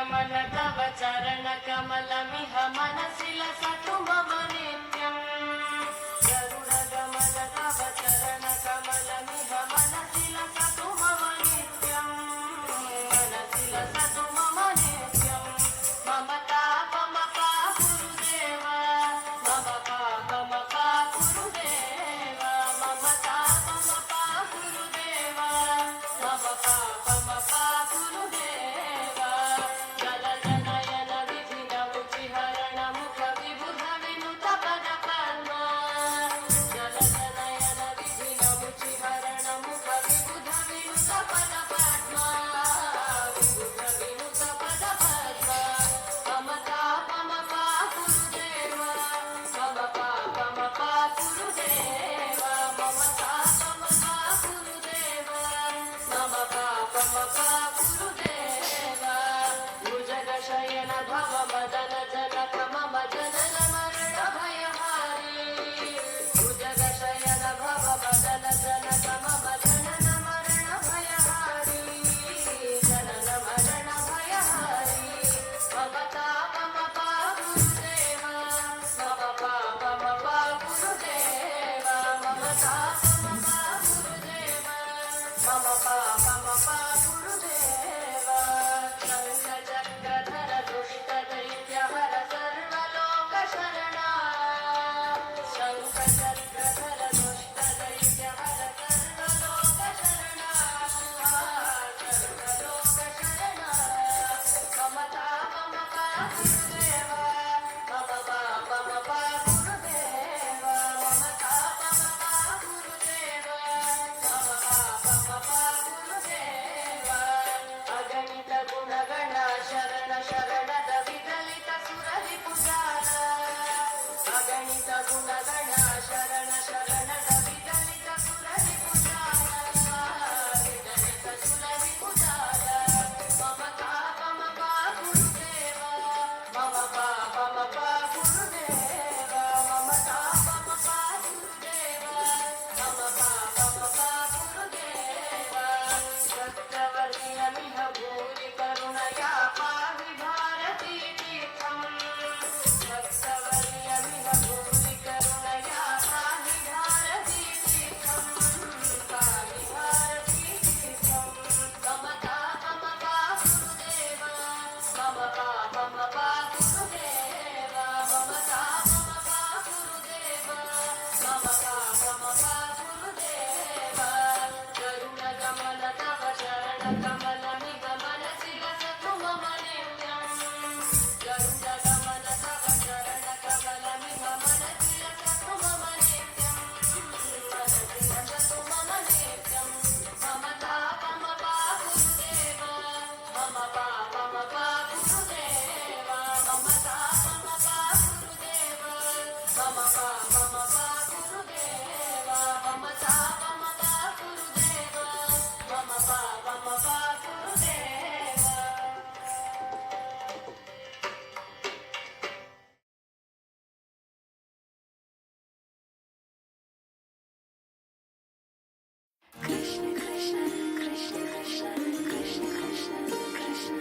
गमन तव चरण कमलमिह मनसि लसतु मम नित्यम् गरुड गमन तव चरण कमलमिह मनसि लसतु मम नित्यम् मनसि लसतु मम नित्यम् मम तापमपा गुरुदेव मम पापमपा गुरुदेव मम तापमपा गुरुदेव मम पापमपा गुरुदेव जल जनयन विधिन मुचिहरण मुख विबुध विनुत पद पद्म जल जनयन विधिन मुचिहरण मुख विबुध विनुत पद पद्म विबुध विनुत पद पद्म मम तापमपा गुरुदेव मम पापमपा गुरुदेव मम तापमपा गुरुदेव मम पापमपा गुरुदेव भुजगशयन भव मदन जनक मम जनन मरण भयहारी भुजगशयन भव मदन जनक मम जनन मरण भयहारी जनन मरण भयहारी मम तापमपा गुरुदेव मम पापमपा गुरुदेव मम तापमपा गुरुदेव मम पापमपा गुरुदेव शङ्खचक्रधर दुष्टदैत्यहर सर्वलोकशरणा शङ्खचक्रधर दुष्टदैत्यहर सर्वलोकशरणा सर्वलोकशरणा मम तापमपा गुरुदेव मम पापमपा गुरुदेव मम तापमपा गुरुदेव मम पापमपा गुरुदेव अगणित गुणगण शरण शरणद विदलित सुररिपुजाल अगणित गुणगण शरण शरणद विदलित सुररिपुजाल विदलित सुररिपुजाल मम तापमपा गुरुदेव मम पापमपा गुरुदेव मम तापमपा गुरुदेव मम पापमपा गुरुदेव सत्यवर्तिनमिह भूरि करुणया पाहि भारती तीर्थम् सत्यवर्तिनमिह भूरि करुणया पाहि भारती तीर्थम् पाहि भारती तीर्थम् मम तापमपा गुरुदेव मम पापमपा गुरुदेव मम तापमपा गुरुदेव मम पापमपा गुरुदेव गरुड गमन तव शरण कमलमिह मनसि लसतु मम नित्यम् गरुड गमन तव शरण कमलमिह मनसि लसतु मम नित्यम् मनसि लसतु मम नित्यम् मम तापमपा गुरुदेव मम पापमपा गुरुदेव मम तापमपा गुरुदेव मम पापमपा गुरुदेव मम तापमपा गुरुदेव मम पापमपा गुरुदेव कृष्ण कृष्ण कृष्ण कृष्ण कृष्ण कृष्ण कृष्ण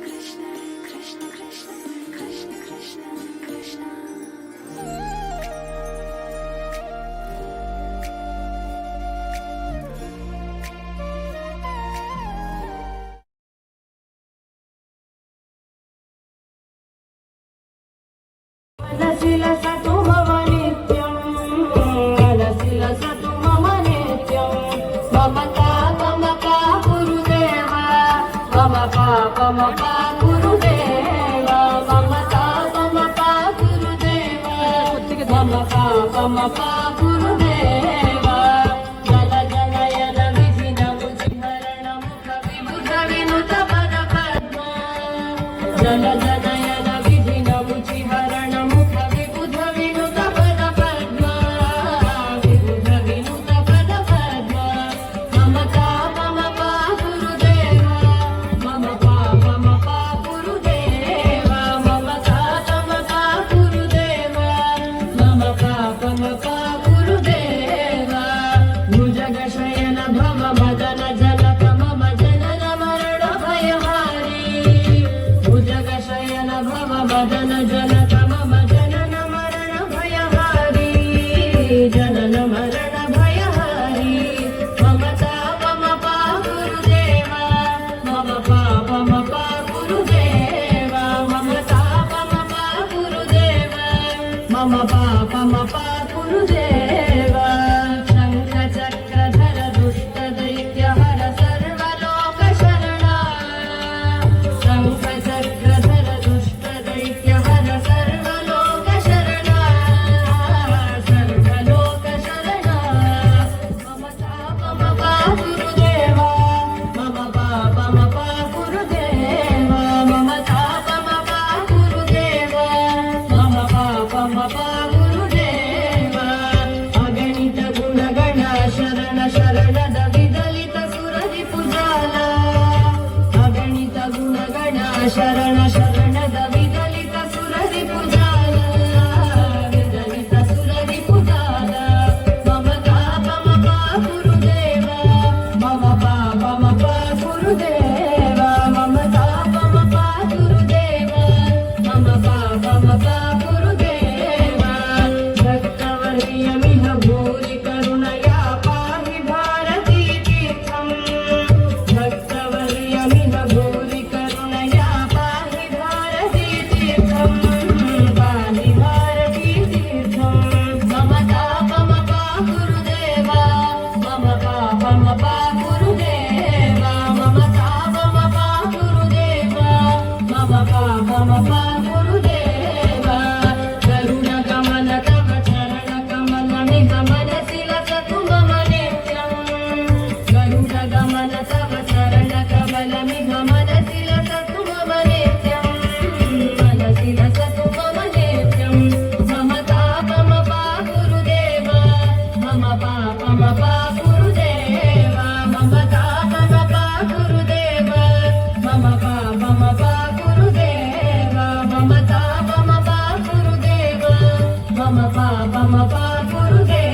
कृष्ण कृष्ण कृष्ण कृष्ण कृष्ण कृष्ण मनसि लसतु मम नित्यम् मनसि लसतु मम नित्यम् मम तापमपा गुरुदेव मम पापमपा गुरुदेव मम तापमपा गुरुदेव मम पापमपा गुरुदेव जल जनयन विधिन मुचिहरण मुख विबुध विनुत पद पद्म जल जनयन विधिन मुचिहरण मुख विबुध विनुत पद पद्म विबुध विनुत पद पद्म मम तापमपा गुरुदेव मम पापमपा गुरुदेव मम तापमपा गुरुदेव मम पापमपा गुरुदेव भुजगशयन भव मदन जनक मम जनन मरण भयहारी मम पाप गुरुदेव शङ्खचक्रधर दुष्टदैत्यहर सर्वलोकशरणा शङ्खचक्रधर दुष्टदैत्यहर सर्वलोकशरणा सर्वलोकशरणा मम पाप गुरुदेव मम पाप गुरुदेव मम ताप गुरुदेव मम पाप गुरुदेव अगणित गुणगण शरण शरणद विदलित सुररि पुजाಲ अगणित गुणगण शरण शरणद विदलित सुररि पुजाಲ विदलित सुररि पुजाಲ मम ताप गुरुदेव मम पाप गुरुदेव मम ताप गुरुदेव मम पाप गुरुदेव भक्तवर्यमिह भूरि करुणया पाहि भारती तीर्थम् भक्तवर्यमिह भूरि करुणया पाहि भारती तीर्थम् पाहि भारती तीर्थम् मम ताप गुरुदेव मम पाप गुरुदेव मम ताप गुरुदेव मम पाप गुरुदेव करुणकमल तव चरणकमलमिह मनसि लसतु मम नित्यम् करुणकमल तव चरणकमलमिह मनसि लसतु मम नित्यम् मनसि लसतु मम नित्यम् मम ताप गुरुदेव मम पाप गुरुदेव मम ताप गुरुदेव मम पाप गुरुदेव मम ताप गुरुदेव मम पाप गुरुदेव